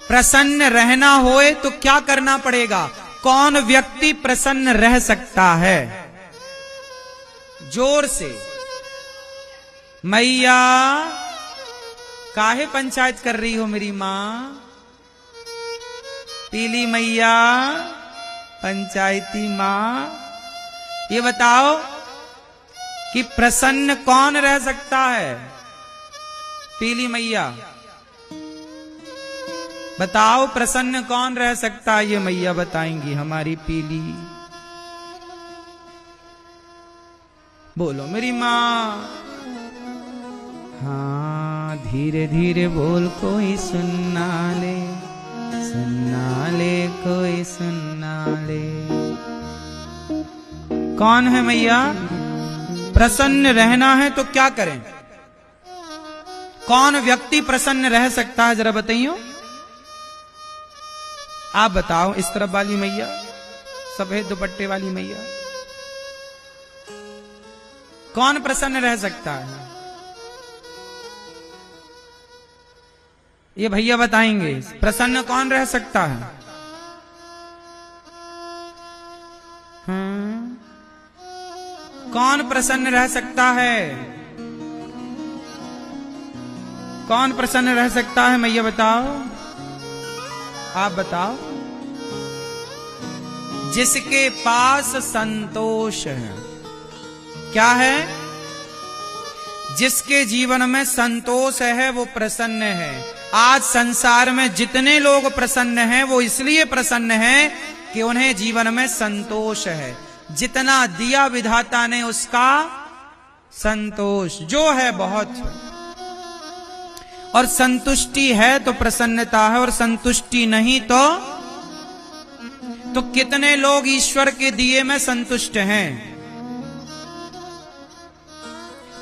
प्रसन्न रहना होए तो क्या करना पड़ेगा? कौन व्यक्ति प्रसन्न रह सकता है? जोर से मैया काहे पंचायत कर रही हो मेरी मां? पीली मैया, पंचायती मां, ये बताओ कि प्रसन्न कौन रह सकता है? पीली मैया बताओ, प्रसन्न कौन रह सकता है? ये मैया बताएंगी, हमारी पीली। बोलो मेरी मां। हाँ, धीरे धीरे बोल, कोई सुनना ले, सुनना ले, कोई सुनना ले। कौन है मैया? प्रसन्न रहना है तो क्या करें? कौन व्यक्ति प्रसन्न रह सकता है? जरा बताइए, आप बताओ। इस तरफ वाली मैया, सफेद दुपट्टे वाली मैया, कौन प्रसन्न रह सकता है? ये भैया बताएंगे, प्रसन्न कौन रह सकता है? कौन प्रसन्न रह सकता है? कौन प्रसन्न रह सकता है मैया बताओ, आप बताओ। जिसके पास संतोष है। क्या है? जिसके जीवन में संतोष है वो प्रसन्न है। आज संसार में जितने लोग प्रसन्न हैं वो इसलिए प्रसन्न हैं कि उन्हें जीवन में संतोष है। जितना दिया विधाता ने उसका संतोष जो है बहुत है। और संतुष्टि है तो प्रसन्नता है, और संतुष्टि नहीं तो कितने लोग ईश्वर के दिए में संतुष्ट हैं?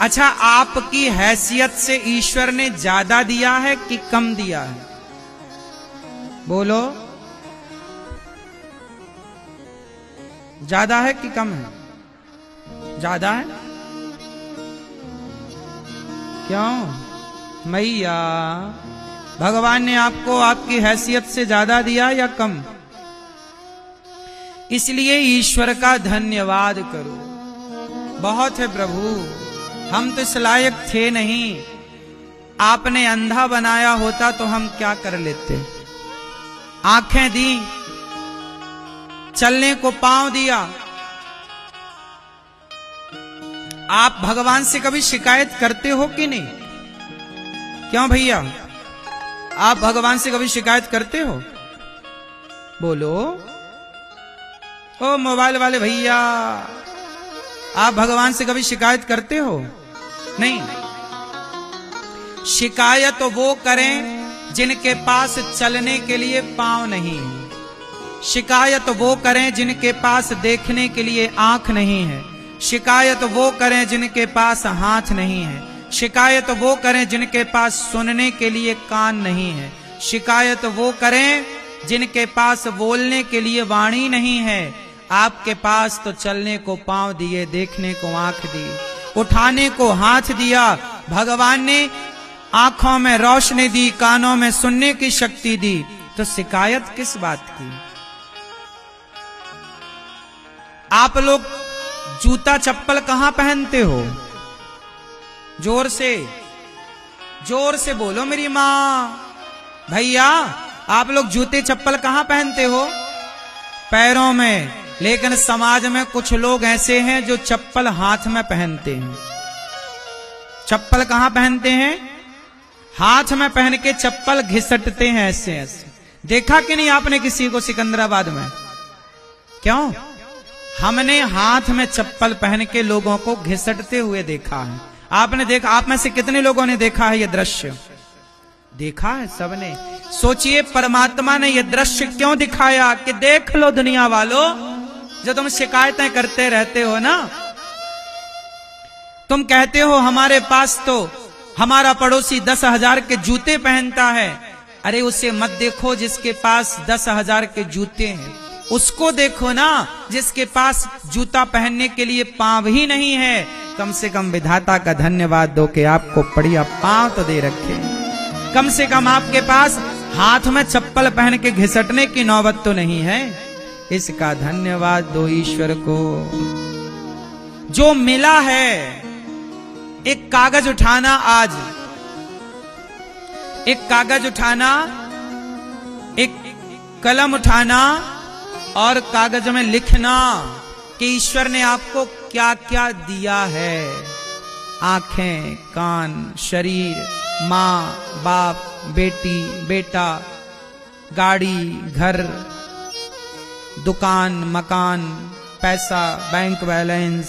अच्छा, आपकी हैसियत से ईश्वर ने ज्यादा दिया है कि कम दिया है? बोलो, ज्यादा है कि कम है? ज्यादा है। क्यों मैया? भगवान ने आपको आपकी हैसियत से ज्यादा दिया या कम? इसलिए ईश्वर का धन्यवाद करो। बहुत है प्रभु, हम तो इस लायक थे नहीं। आपने अंधा बनाया होता तो हम क्या कर लेते? आंखें दी, चलने को पांव दिया। आप भगवान से कभी शिकायत करते हो कि नहीं? क्यों भैया, आप भगवान से कभी शिकायत करते हो? बोलो। ओ मोबाइल वाले भैया, आप भगवान से कभी शिकायत करते हो? नहीं। शिकायत वो करें जिनके पास चलने के लिए पांव नहीं है। शिकायत वो करें जिनके पास देखने के लिए आंख नहीं है। शिकायत वो करें जिनके पास हाथ नहीं है। शिकायत वो करें जिनके पास सुनने के लिए कान नहीं है। शिकायत वो करें जिनके पास बोलने के लिए वाणी नहीं है। आपके पास तो चलने को पांव दिए, देखने को आंख दी, उठाने को हाथ दिया। भगवान ने आंखों में रोशनी दी, कानों में सुनने की शक्ति दी, तो शिकायत किस बात की? आप लोग जूता चप्पल कहां पहनते हो? जोर से बोलो मेरी मां। भैया, आप लोग जूते चप्पल कहां पहनते हो? पैरों में। लेकिन समाज में कुछ लोग ऐसे हैं जो चप्पल हाथ में पहनते हैं। चप्पल कहां पहनते हैं? हाथ में पहन के चप्पल घिसटते हैं ऐसे ऐसे। देखा कि नहीं आपने किसी को सिकंदराबाद में? क्यों? हमने हाथ में चप्पल पहन के लोगों को घिसटते हुए देखा है। आपने देखा? आप में से कितने लोगों ने देखा है ये दृश्य? देखा है सबने। सोचिए, परमात्मा ने ये दृश्य क्यों दिखाया कि देख लो दुनिया वालों, जो तुम शिकायतें करते रहते हो ना, तुम कहते हो हमारे पास तो हमारा पड़ोसी 10,000 के जूते पहनता है। अरे उसे मत देखो जिसके पास 10,000 के जूते हैं, उसको देखो ना जिसके पास जूता पहनने के लिए पांव ही नहीं है। कम से कम विधाता का धन्यवाद दो कि आपको बढ़िया पांव तो दे रखे। कम से कम आपके पास हाथ में चप्पल पहन के घिसटने की नौबत तो नहीं है। इसका धन्यवाद दो ईश्वर को। जो मिला है, एक कागज उठाना, आज एक कागज उठाना, एक कलम उठाना और कागज में लिखना कि ईश्वर ने आपको क्या क्या दिया है। आंखें, कान, शरीर, माँ, बाप, बेटी, बेटा, गाड़ी, घर, दुकान, मकान, पैसा, बैंक बैलेंस,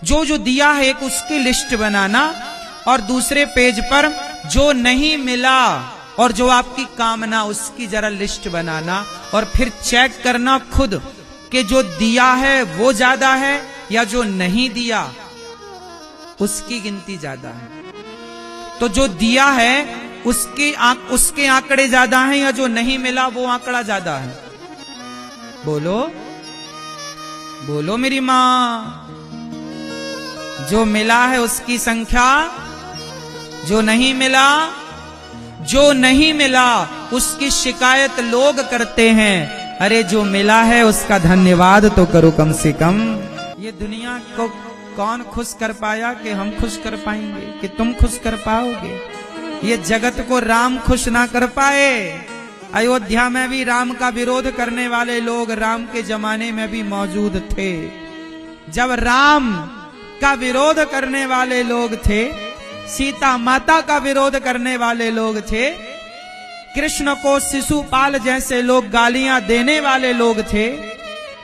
जो जो दिया है एक उसकी लिस्ट बनाना, और दूसरे पेज पर जो नहीं मिला और जो आपकी कामना उसकी जरा लिस्ट बनाना, और फिर चेक करना खुद कि जो दिया है वो ज्यादा है या जो नहीं दिया उसकी गिनती ज्यादा है। तो जो दिया है उसके आंकड़े ज्यादा हैं या जो नहीं मिला वो आंकड़ा ज्यादा है? बोलो बोलो मेरी मां। जो मिला है उसकी संख्या, जो नहीं मिला उसकी शिकायत लोग करते हैं। अरे जो मिला है उसका धन्यवाद तो करो कम से कम। ये दुनिया को कौन खुश कर पाया कि हम खुश कर पाएंगे, कि तुम खुश कर पाओगे? ये जगत को राम खुश ना कर पाए। अयोध्या में भी राम का विरोध करने वाले लोग राम के जमाने में भी मौजूद थे। जब राम का विरोध करने वाले लोग थे, सीता माता का विरोध करने वाले लोग थे, कृष्ण को शिशुपाल जैसे लोग गालियां देने वाले लोग थे,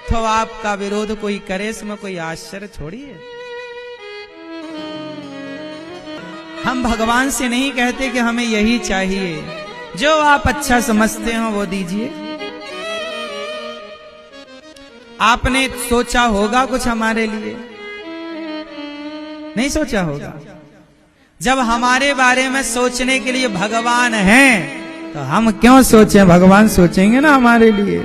तो आपका विरोध कोई करे इसमें कोई आश्चर्य थोड़ी है। हम भगवान से नहीं कहते कि हमें यही चाहिए, जो आप अच्छा समझते हो वो दीजिए। आपने सोचा होगा कुछ हमारे लिए? नहीं सोचा होगा। जब हमारे बारे में सोचने के लिए भगवान हैं, तो हम क्यों सोचें? भगवान सोचेंगे ना हमारे लिए।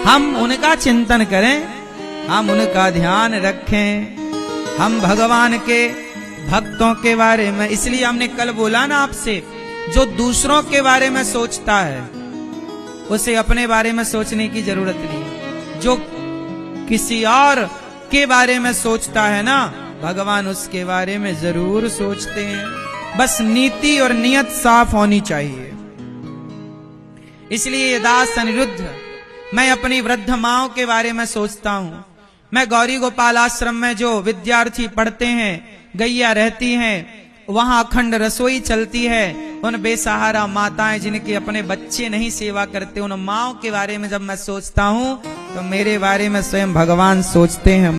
हम उनका चिंतन करें, हम उनका ध्यान रखें, हम भगवान के भक्तों के बारे में। इसलिए हमने कल बोला ना आपसे, जो दूसरों के बारे में सोचता है उसे अपने बारे में सोचने की जरूरत नहीं। जो किसी और के बारे में सोचता है ना, भगवान उसके बारे में जरूर सोचते हैं। बस नीति और नियत साफ होनी चाहिए। इसलिए ये दास अनिरुद्ध, मैं अपनी वृद्ध माओं के बारे में सोचता हूं। मैं गौरी गोपाल आश्रम में जो विद्यार्थी पढ़ते हैं, गैया रहती हैं, वहां अखंड रसोई चलती है। उन बेसहारा माताएं जिनके अपने बच्चे नहीं सेवा करते, उन माओं के बारे में जब मैं सोचता हूं तो मेरे बारे में स्वयं भगवान सोचते हैं।